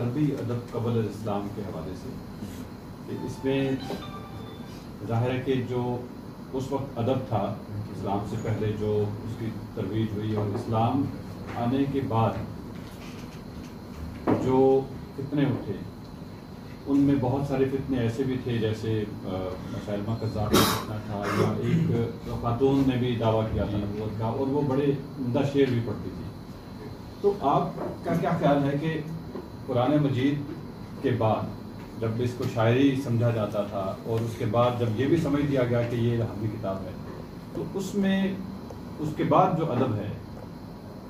عربی ادب قبل الاسلام کے حوالے سے کہ اس میں ظاہر ہے کہ جو اس وقت ادب تھا اسلام سے پہلے جو اس کی ترویج ہوئی اور اسلام آنے کے بعد جو فتنے اٹھے ان میں بہت سارے فتنے ایسے بھی تھے جیسے مسلمہ قذاب کا فتنہ تھا یا ایک خاتون نے بھی دعویٰ کیا تھا نبوت کا اور وہ بڑے عمدہ شعر بھی پڑھتی تھی. تو آپ کا کیا خیال ہے کہ قرآن مجید کے بعد جب اس کو شاعری سمجھا جاتا تھا اور اس کے بعد جب یہ بھی سمجھ لیا گیا کہ یہ الہامی کتاب ہے تو اس میں اس کے بعد جو ادب ہے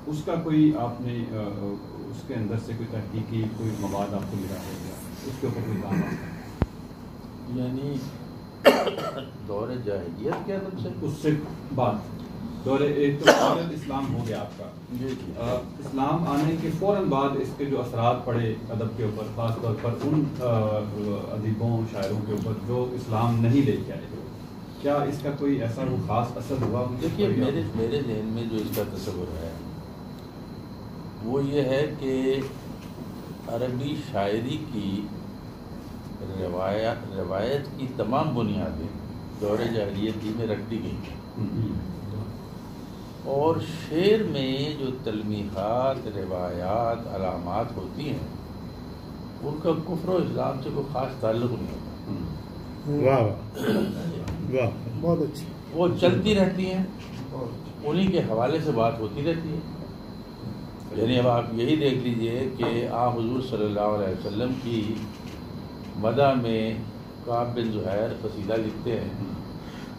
اس کا کوئی آپ نے اس کے اندر سے کوئی تحقیقی کوئی مواد آپ کو ملا ہے گیا اس کے اوپر کوئی کام آپ یعنی دور جاہلیت کے ادب سے اس سے بعد دور ایک تو اسلام ہو گیا آپ کا اسلام آنے کے فوراً بعد اس کے جو اثرات پڑے ادب کے اوپر خاص طور پر ان ادیبوں شاعروں کے اوپر جو اسلام نہیں لے کے آئے کیا اس کا کوئی ایسا وہ خاص اثر ہوا؟ دیکھیے میرے ذہن میں جو اس کا تصور ہے وہ یہ ہے کہ عربی شاعری کی روایت کی تمام بنیادیں دور جاہلیت میں رکھ دی گئی اور شعر میں جو تلمیحات روایات علامات ہوتی ہیں ان کا کفر و اسلام سے کوئی خاص تعلق نہیں ہوتا. واہ بہت اچھی وہ چلتی رہتی ہیں انہی کے حوالے سے بات ہوتی رہتی ہے. یعنی اب آپ یہی دیکھ لیجئے کہ آپ حضور صلی اللہ علیہ وسلم کی مدح میں کعب بن زہیر قصیدہ لکھتے ہیں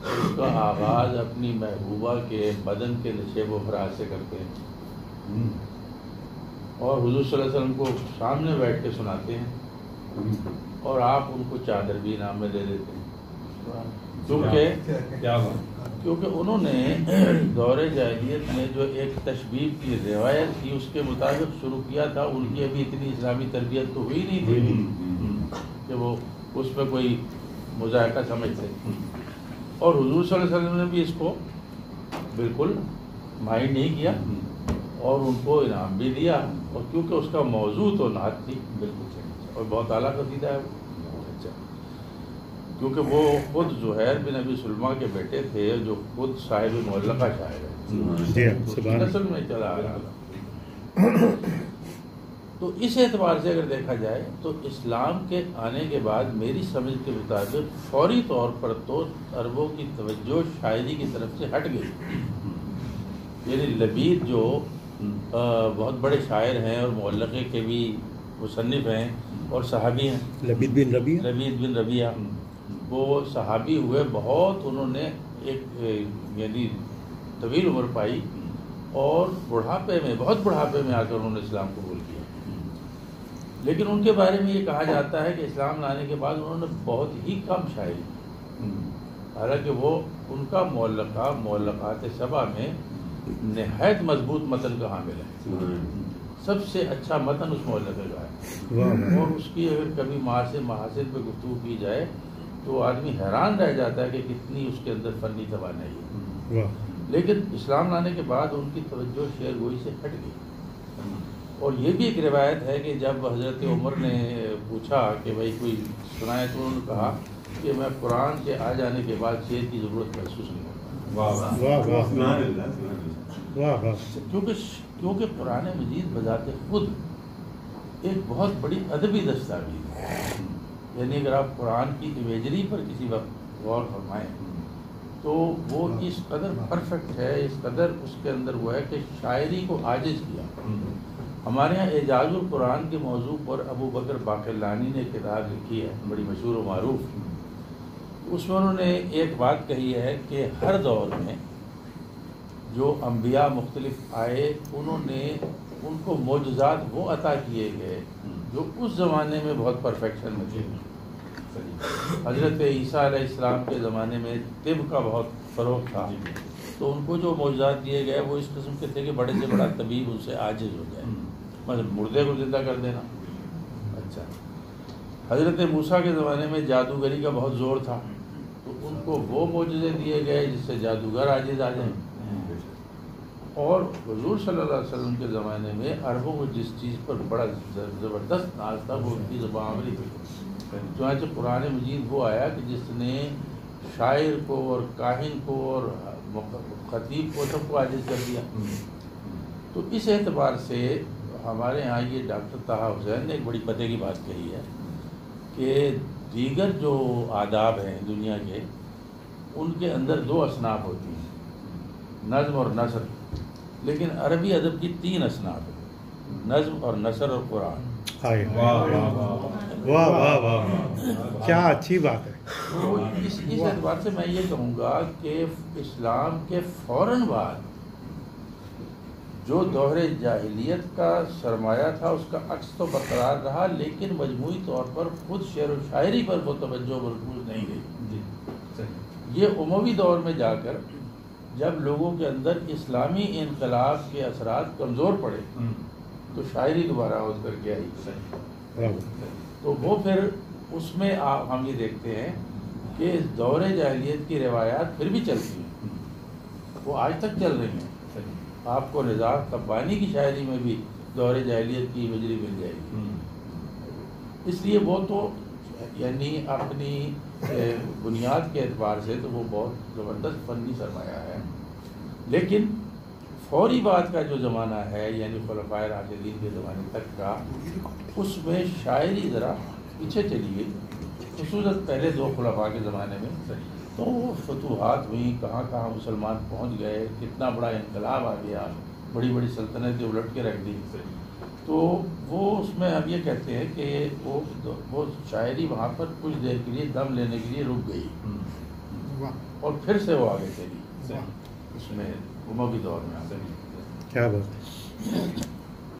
اور اس کا آغاز اپنی محبوبہ کے بدن کے نشیب و فراز سے کرتے ہیں اور حضور صلی اللہ علیہ وسلم کو سامنے بیٹھ کے سناتے ہیں اور آپ ان کو چادر بھی انعام میں دے دیتے ہیں کیونکہ انہوں نے دور جاہلیت میں جو ایک تشبیہ کی روایت تھی اس کے مطابق شروع کیا تھا. ان کی ابھی اتنی اسلامی تربیت تو ہوئی نہیں تھی کہ وہ اس پہ کوئی مذائقہ سمجھتے اور حضور صلی اللہ علیہ وسلم نے بھی اس کو بالکل مائنڈ نہیں کیا اور ان کو انعام بھی دیا اور کیونکہ اس کا موضوع تو نعت تھی بالکل اور بہت اعلیٰ قصیدہ ہے کیونکہ وہ خود زہیر بن ابی سلمہ کے بیٹے تھے جو خود صاحب معلقہ شاعر ہے نسل میں چلا آ رہا. تو اس اعتبار سے اگر دیکھا جائے تو اسلام کے آنے کے بعد میری سمجھ کے مطابق فوری طور پر تو عربوں کی توجہ شاعری کی طرف سے ہٹ گئی. یعنی لبید جو بہت بڑے شاعر ہیں اور معلقے کے بھی مصنف ہیں اور صحابی ہیں لبید بن ربیعہ وہ صحابی ہوئے بہت انہوں نے ایک یعنی طویل عمر پائی اور بڑھاپے میں بہت بڑھاپے میں آ کر انہوں نے اسلام قبول کیا. لیکن ان کے بارے میں یہ کہا جاتا ہے کہ اسلام لانے کے بعد انہوں نے بہت ہی کم شاعری حالانکہ وہ ان کا معلقات سبع میں نہایت مضبوط متن کا حامل ہے. سب سے اچھا متن اس معلقے کا ہے اور اس کی اگر کبھی محاسن پہ گفتگو کی جائے تو آدمی حیران رہ جاتا ہے کہ کتنی اس کے اندر فنی توانائی ہے. لیکن اسلام لانے کے بعد ان کی توجہ شعر گوئی سے ہٹ گئی. اور یہ بھی ایک روایت ہے کہ جب حضرت عمر نے پوچھا کہ بھائی کوئی سنائے تو انہوں نے کہا کہ میں قرآن کے آ جانے کے بعد شعر کی ضرورت محسوس نہیں کرتا. کیونکہ قرآن مجید بذات خود ایک بہت بڑی ادبی دستاویز ہے. یعنی اگر آپ قرآن کی امیجری پر کسی وقت غور فرمائیں تو وہ اس قدر پرفیکٹ ہے اس قدر اس کے اندر وہ ہے کہ شاعری کو عاجز کیا. ہمارے یہاں اعجاز القرآن کے موضوع پر ابو بکر باقلانی نے کتاب لکھی ہے بڑی مشہور و معروف. اس میں انہوں نے ایک بات کہی ہے کہ ہر دور میں جو انبیاء مختلف آئے انہوں نے ان کو معجزات وہ عطا کیے گئے جو اس زمانے میں بہت پرفیکشن میں تھے. حضرت عیسیٰ علیہ السلام کے زمانے میں طب کا بہت فروغ تھا تو ان کو جو معجزات دیے گئے وہ اس قسم کے تھے کہ بڑے سے بڑا طبیب ان سے عاجز ہو جائے مطلب مردے کو زندہ کر دینا. اچھا حضرت موسیٰ کے زمانے میں جادوگری کا بہت زور تھا تو ان کو وہ معجزے دیے گئے جس سے جادوگر عاجز آ جائیں. اور حضور صلی اللہ علیہ وسلم کے زمانے میں عربوں کو جس چیز پر بڑا زبردست ناز تھا وہ ان کی زبان عمری تھی. چنانچہ قرآن مجید وہ آیا کہ جس نے شاعر کو اور کاہن کو اور خطیب کو سب کو عاجز کر دیا. تو اس اعتبار سے ہمارے یہاں یہ ڈاکٹر طہ حسین نے ایک بڑی پتے کی بات کہی ہے کہ دیگر جو آداب ہیں دنیا کے ان کے اندر 2 اصناف ہوتی ہیں، نظم اور نثر، لیکن عربی ادب کی 3 اصناف ہیں، نظم اور نثر اور قرآن. واہ واہ واہ، کیا اچھی بات ہے. تو اس اعتبار سے میں یہ کہوں گا کہ اسلام کے فوراً بعد جو دور جاہلیت کا سرمایہ تھا اس کا عکس تو برقرار رہا، لیکن مجموعی طور پر خود شعر و شاعری پر وہ توجہ مرکوز نہیں رہی. یہ اموی دور میں جا کر جب لوگوں کے اندر اسلامی انقلاب کے اثرات کمزور پڑے تو شاعری دوبارہ اٹھ کر کے آئی. تو وہ پھر اس میں ہم یہ دیکھتے ہیں کہ دور جاہلیت کی روایات پھر بھی چلتی ہیں، وہ آج تک چل رہی ہیں. آپ کو رضا قبانی کی شاعری میں بھی دور جاہلیت کی مجری مل جائے گی. اس لیے وہ تو یعنی اپنی بنیاد کے اعتبار سے تو وہ بہت زبردست فنی سرمایہ ہے، لیکن فوری بعد کا جو زمانہ ہے یعنی خلفائے راشدین کے زمانے تک کا، اس میں شاعری ذرا پیچھے چلی گئی، خصوصاً پہلے 2 خلفاء کے زمانے میں. تو فتوحات ہوئیں، کہاں کہاں مسلمان پہنچ گئے، کتنا بڑا انقلاب آ گیا، بڑی بڑی سلطنتیں الٹ کے رکھ دی. تو وہ اس میں ہم یہ کہتے ہیں کہ وہ شاعری وہاں پر کچھ دیر کے لیے دم لینے کے لیے رک گئی اور پھر سے وہ آگے چلی اس میں اموی دور میں. کیا بات ہے.